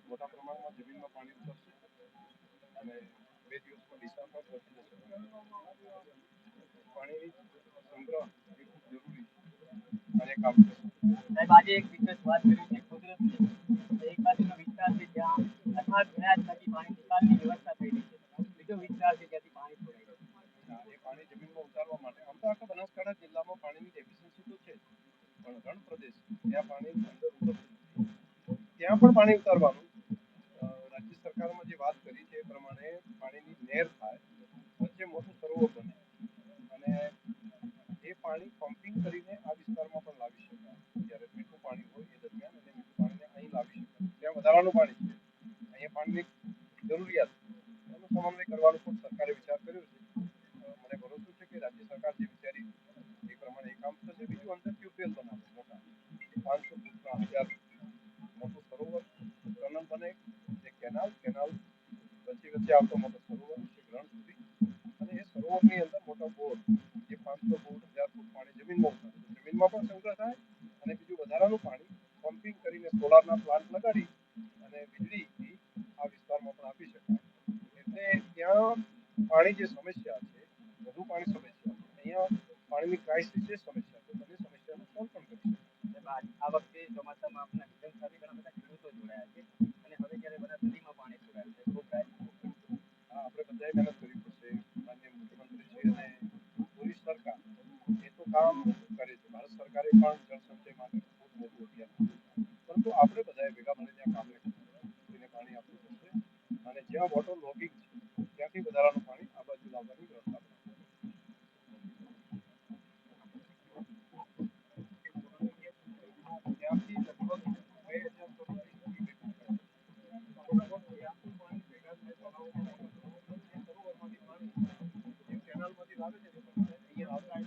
મોટા પ્રમાણમાં જમીનમાં પાણી ઉતરશે અને 2 દિવસમાં ડિસેમ્બર પહોંચી જશે. પાણીની સંગ્રહ એ ખૂબ જરૂરી છે અને કામ છે. સાહેબ, આજે એક વિશેષ વાત કરી છે કુદરતની. એક બાજુનો વિસ્તાર છે જ્યાં અથાગ પ્રયાસથી પાણી નિકાલની વ્યવસ્થા થઈ રહી છે. બીજો વિસ્તાર છે જ્યાંથી પાણી છોડાય છે. એ પાણી જમીનમાં ઉતારવા માટે આમ તો આખા બનાસકાંઠા જિલ્લામાં પાણીની ડેફિશિયન્સી તો છે જ, પણ રણ પ્રદેશ ત્યાં પાણી અંદર ઉતરતું ત્યાં પણ પાણી ઉતારવાનું રાજ્ય સરકારમાં જે વાત કરી છે એ પ્રમાણે પાણીની નહેર થાય, વચ્ચે મોટું સરોવર બને અને એ પાણી પમ્પિંગ કરીને આ વિસ્તારમાં પણ લાવી શકાય. જ્યારે મીઠું પાણી હોય એ દરમિયાન અને મીઠું પાણીને અહીં લાવી શકાય. ત્યાં વધારાનું પાણી છે, અહીંયા પાણીની જરૂરિયાત એનો સમન્વય કરવાનો પણ સરકારે વિચાર કર્યો છે. મને ભરોસો છે કે રાજ્ય સરકાર જે વિચારી એ પ્રમાણે એ કામ થશે. બીજું અંદર ટ્યુબવેલ બનાવે મોટા 500 ફૂટના 1000 મોટું સરોવર ટનલ બને, જે કેનાલ વચ્ચે આવતો મોટો સરોવર છે ગ્રહણ સુધી, અને એ સરોવરની અંદર મોટા બોર જે 500 ફૂટ 1000 ફૂટ પાણી જમીનમાં ઉતારે, જમીનમાં પણ સંગ્રહ થાય અને બીજું વધારાનું પાણી પમ્પિંગ કરીને સોલારના પ્લાન્ટ લગાડી અને વીજળી આ વિસ્તારમાં પણ આપી શકાય. એટલે ત્યાં પાણી જે સમસ્યા છે વધુ પાણી સમસ્યા છે, અહીંયા પાણીની ક્રાઇસિસ જે સમસ્યા છે બંને સમસ્યાને સોલ્વ પણ કરી શકાય. આ વખતે ચોમાસામાં આપણા નિગમ સાથે ઘણા બધા ખેડૂતો જોડાયા છે અને હવે જ્યારે બધા નદીમાં પાણી છોડાય છે તો આપણે બધાએ મહેનત કરવી પડશે. માનનીય મુખ્યમંત્રી છે અને પૂરી સરકાર એ તો કામ કરે છે. ભારત સરકારે પણ જળ સંચય માટે ખૂબ મોટું અભિયાન, પરંતુ આપણે બધાએ ભેગા મળીને આ કામને પાણી આપવું પડશે અને જ્યાં વોટર લોગિંગ છે ત્યાંથી વધારાનું પાણી આ બાજુ લાવવાની વ્યવસ્થા ત્યાંથી લગભગ 2000 કેનાલમાંથી લાવે છે અહીંયા આવતા